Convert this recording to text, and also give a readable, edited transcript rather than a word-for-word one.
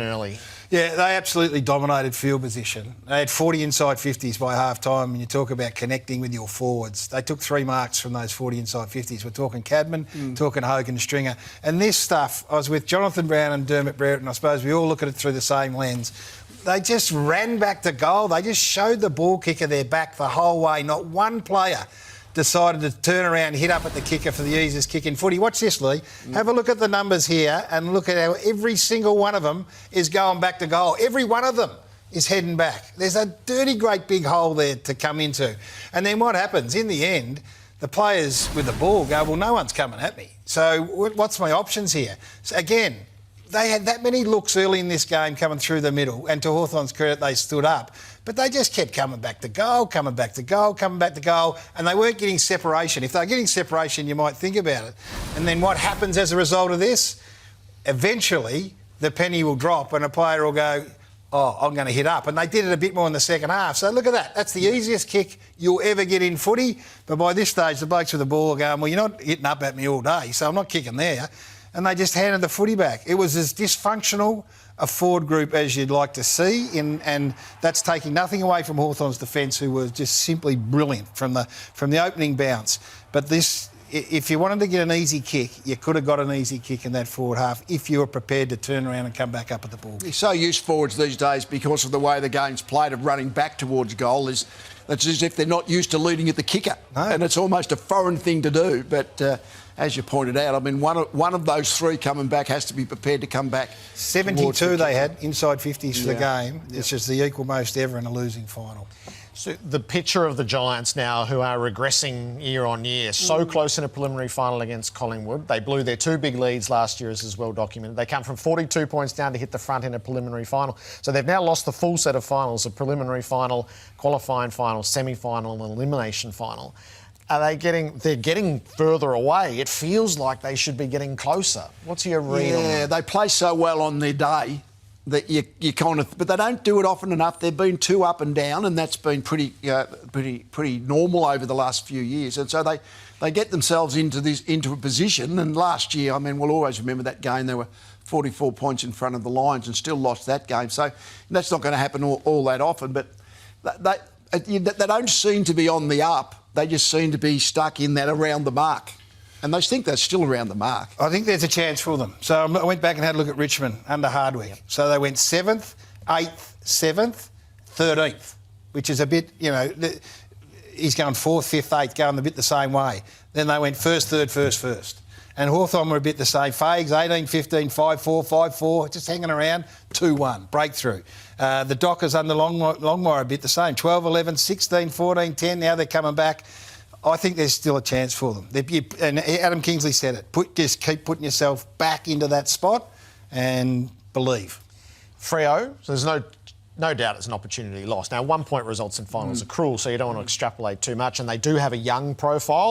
early. Yeah, they absolutely dominated field position. They had 40 inside 50s by half-time, and you talk about connecting with your forwards. They took 3 marks from those 40 inside 50s. We're talking Cadman, talking Hogan, Stringer. And this stuff, I was with Jonathan Brown and Dermot Brereton, I suppose we all look at it through the same lens. They just ran back to goal. They just showed the ball kicker their back the whole way. Not one player decided to turn around and hit up at the kicker for the easiest kick in footy. Watch this, Lee. Have a look at the numbers here and look at how every single one of them is going back to goal. Every one of them is heading back. There's a dirty, great big hole there to come into. And then what happens? In the end, the players with the ball go, well, no one's coming at me. So what's my options here? So again, they had that many looks early in this game coming through the middle, and to Hawthorn's credit, they stood up. But they just kept coming back to goal, coming back to goal, coming back to goal, and they weren't getting separation. If they were getting separation, you might think about it. And then what happens as a result of this? Eventually, the penny will drop and a player will go, oh, I'm going to hit up. And they did it a bit more in the second half. So look at that. That's the easiest kick you'll ever get in footy. But by this stage, the blokes with the ball are going, well, you're not hitting up at me all day, so I'm not kicking there. And they just handed the footy back. It was as dysfunctional a forward group as you'd like to see, and that's taking nothing away from Hawthorn's defence, who was just simply brilliant from the opening bounce. But this, if you wanted to get an easy kick, you could have got an easy kick in that forward half if you were prepared to turn around and come back up at the ball. You're so used forwards these days because of the way the game's played of running back towards goal. It's as if they're not used to leading at the kicker. No. And it's almost a foreign thing to do. But as you pointed out, I mean, one of those 3 coming back has to be prepared to come back. 72 they had inside 50s for the game. It's just the equal most ever in a losing final. So the picture of the Giants now, who are regressing year on year, so close in a preliminary final against Collingwood. They blew their 2 big leads last year, as is well documented. They come from 42 points down to hit the front in a preliminary final. So they've now lost the full set of finals, a preliminary final, qualifying final, semi-final and elimination final. They're getting further away. It feels like they should be getting closer. What's your read on that? Yeah, they play so well on their day that you kind of, but they don't do it often enough. They've been too up and down, and that's been pretty normal over the last few years. And so they get themselves into a position. And last year, I mean, we'll always remember that game. They were 44 points in front of the Lions and still lost that game. So that's not going to happen all that often. But they don't seem to be on the up. They just seem to be stuck in that around the mark. And they think they're still around the mark. I think there's a chance for them. So I went back and had a look at Richmond under Hardwick. Yep. So they went 7th, 8th, 7th, 13th, which is a bit, you know, he's going 4th, 5th, 8th, going a bit the same way. Then they went 1st, 3rd, 1st, 1st. And Hawthorn were a bit the same. Fags, 18, 15, 5-4, 5-4, just hanging around, 2-1, breakthrough. The Dockers under Longmire a bit the same, 12, 11, 16, 14, 10, now they're coming back. I think there's still a chance for them. And Adam Kingsley said it, just keep putting yourself back into that spot and believe. Freo, so there's no doubt it's an opportunity lost. Now, 1-point results in finals are cruel, so you don't want to extrapolate too much, and they do have a young profile.